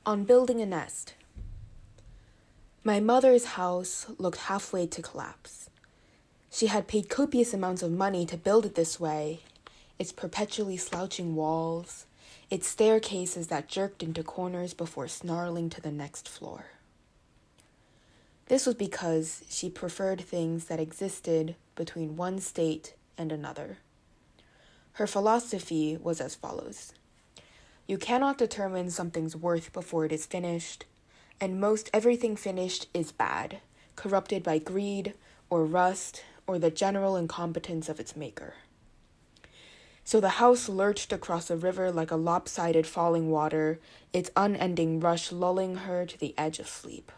On building a nest. My mother's house looked halfway to collapse. She had paid copious amounts of money to build it this way, its perpetually slouching walls, its staircases that jerked into corners before snarling to the next floor. This was because she preferred things that existed between one state and another. Her philosophy was as follows. You cannot determine something's worth before it is finished, and most everything finished is bad, corrupted by greed or rust or the general incompetence of its maker. So the house lurched across the river like a lopsided falling water, its unending rush lulling her to the edge of sleep.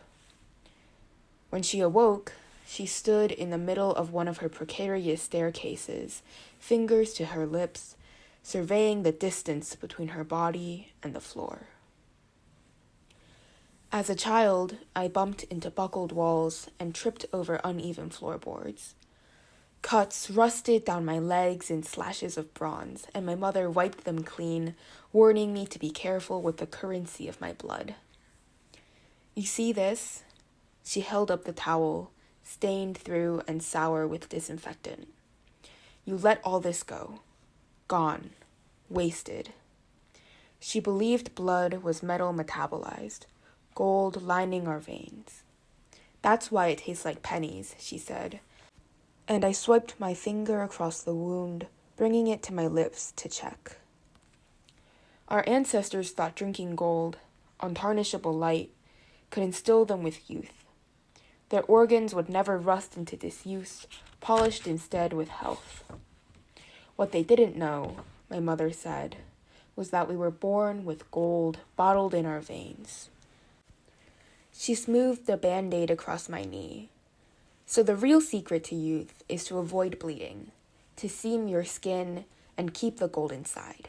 When she awoke, she stood in the middle of one of her precarious staircases, fingers to her lips, surveying the distance between her body and the floor. As a child, I bumped into buckled walls and tripped over uneven floorboards. Cuts rusted down my legs in slashes of bronze, and my mother wiped them clean, warning me to be careful with the currency of my blood. You see this? She held up the towel, stained through and sour with disinfectant. You let all this go. Gone. Wasted. She believed blood was metal metabolized, gold lining our veins. That's why it tastes like pennies, she said, and I swiped my finger across the wound, bringing it to my lips to check. Our ancestors thought drinking gold, untarnishable light, could instill them with youth. Their organs would never rust into disuse, polished instead with health. What they didn't know, my mother said, was that we were born with gold bottled in our veins. She smoothed the Band-Aid across my knee. So the real secret to youth is to avoid bleeding, to seam your skin and keep the gold inside.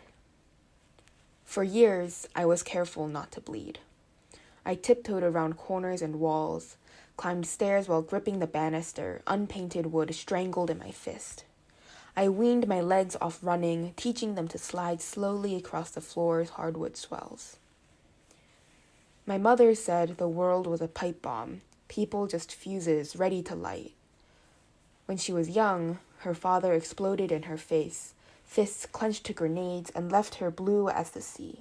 For years, I was careful not to bleed. I tiptoed around corners and walls, climbed stairs while gripping the banister, unpainted wood strangled in my fist. I weaned my legs off running, teaching them to slide slowly across the floor's hardwood swells. My mother said the world was a pipe bomb, people just fuses ready to light. When she was young, her father exploded in her face, fists clenched to grenades, and left her blue as the sea.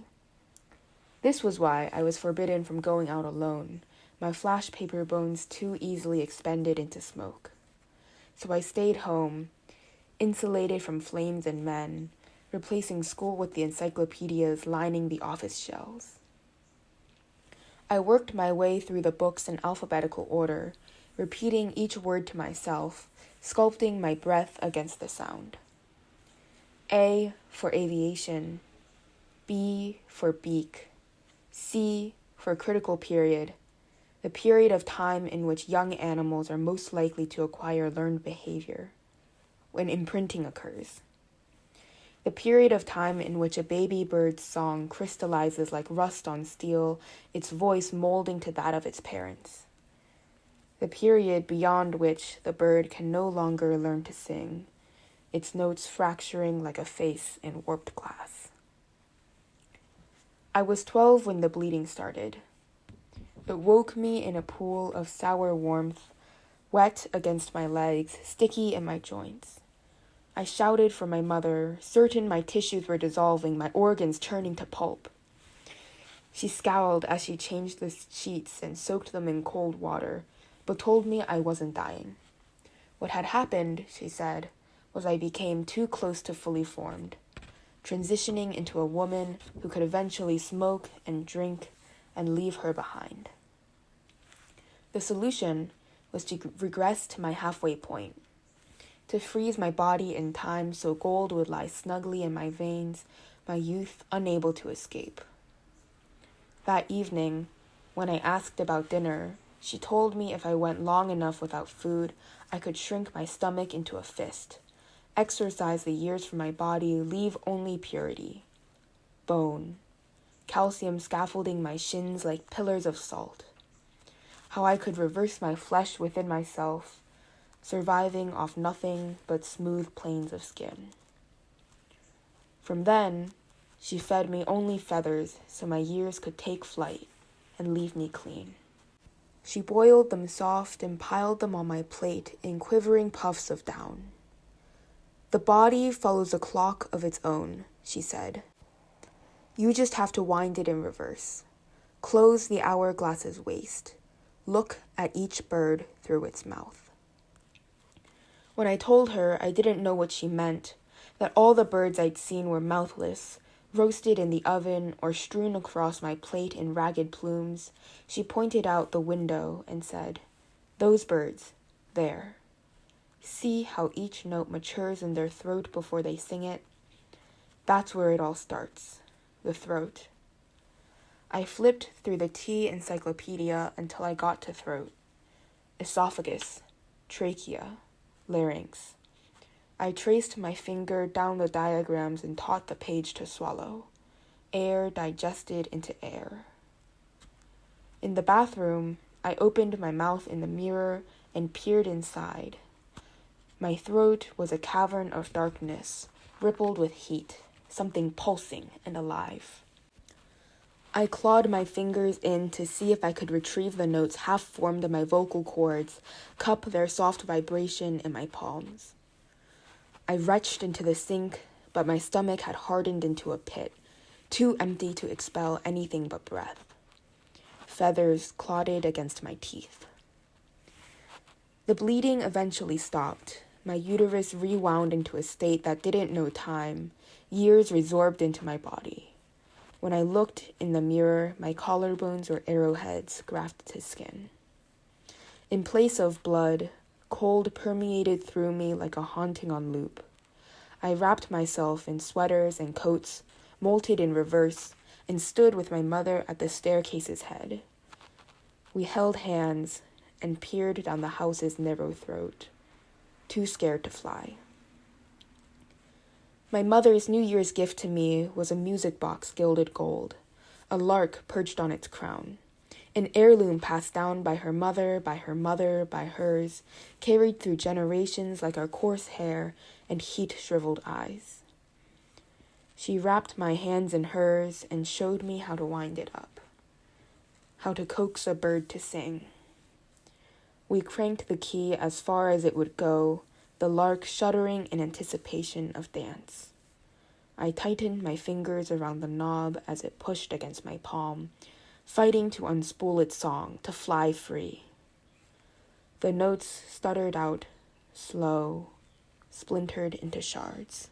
This was why I was forbidden from going out alone, my flash paper bones too easily expended into smoke. So I stayed home, insulated from flames and men, replacing school with the encyclopedias lining the office shelves. I worked my way through the books in alphabetical order, repeating each word to myself, sculpting my breath against the sound. A for aviation, B for beak, C for critical period, the period of time in which young animals are most likely to acquire learned behavior, when imprinting occurs. The period of time in which a baby bird's song crystallizes like rust on steel, its voice molding to that of its parents. The period beyond which the bird can no longer learn to sing, its notes fracturing like a face in warped glass. I was 12 when the bleeding started. It woke me in a pool of sour warmth, wet against my legs, sticky in my joints. I shouted for my mother, certain my tissues were dissolving, my organs turning to pulp. She scowled as she changed the sheets and soaked them in cold water, but told me I wasn't dying. What had happened, she said, was I became too close to fully formed, transitioning into a woman who could eventually smoke and drink and leave her behind. The solution was to regress to my halfway point, to freeze my body in time so gold would lie snugly in my veins, my youth unable to escape. That evening, when I asked about dinner, she told me if I went long enough without food, I could shrink my stomach into a fist, exorcise the years from my body, leave only purity. Bone, calcium scaffolding my shins like pillars of salt. How I could reverse my flesh within myself, surviving off nothing but smooth plains of skin. From then, she fed me only feathers so my years could take flight, and leave me clean. She boiled them soft and piled them on my plate in quivering puffs of down. The body follows a clock of its own, she said. You just have to wind it in reverse. Close the hourglass's waist. Look at each bird through its mouth. When I told her I didn't know what she meant, that all the birds I'd seen were mouthless, roasted in the oven or strewn across my plate in ragged plumes, she pointed out the window and said, "Those birds, there. See how each note matures in their throat before they sing it? That's where it all starts, the throat." I flipped through the tea encyclopedia until I got to throat. Esophagus, trachea, larynx. I traced my finger down the diagrams and taught the page to swallow. Air digested into air. In the bathroom, I opened my mouth in the mirror and peered inside. My throat was a cavern of darkness, rippled with heat, something pulsing and alive. I clawed my fingers in to see if I could retrieve the notes half-formed in my vocal cords, cup their soft vibration in my palms. I retched into the sink, but my stomach had hardened into a pit, too empty to expel anything but breath. Feathers clotted against my teeth. The bleeding eventually stopped. My uterus rewound into a state that didn't know time. Years resorbed into my body. When I looked in the mirror, my collarbones were arrowheads grafted to skin. In place of blood, cold permeated through me like a haunting on loop. I wrapped myself in sweaters and coats, molted in reverse, and stood with my mother at the staircase's head. We held hands and peered down the house's narrow throat, too scared to fly. My mother's New Year's gift to me was a music box gilded gold, a lark perched on its crown, an heirloom passed down by her mother, by her mother, by hers, carried through generations like our coarse hair and heat-shriveled eyes. She wrapped my hands in hers and showed me how to wind it up, how to coax a bird to sing. We cranked the key as far as it would go, the lark shuddering in anticipation of dance. I tightened my fingers around the knob as it pushed against my palm, fighting to unspool its song, to fly free. The notes stuttered out, slow, splintered into shards.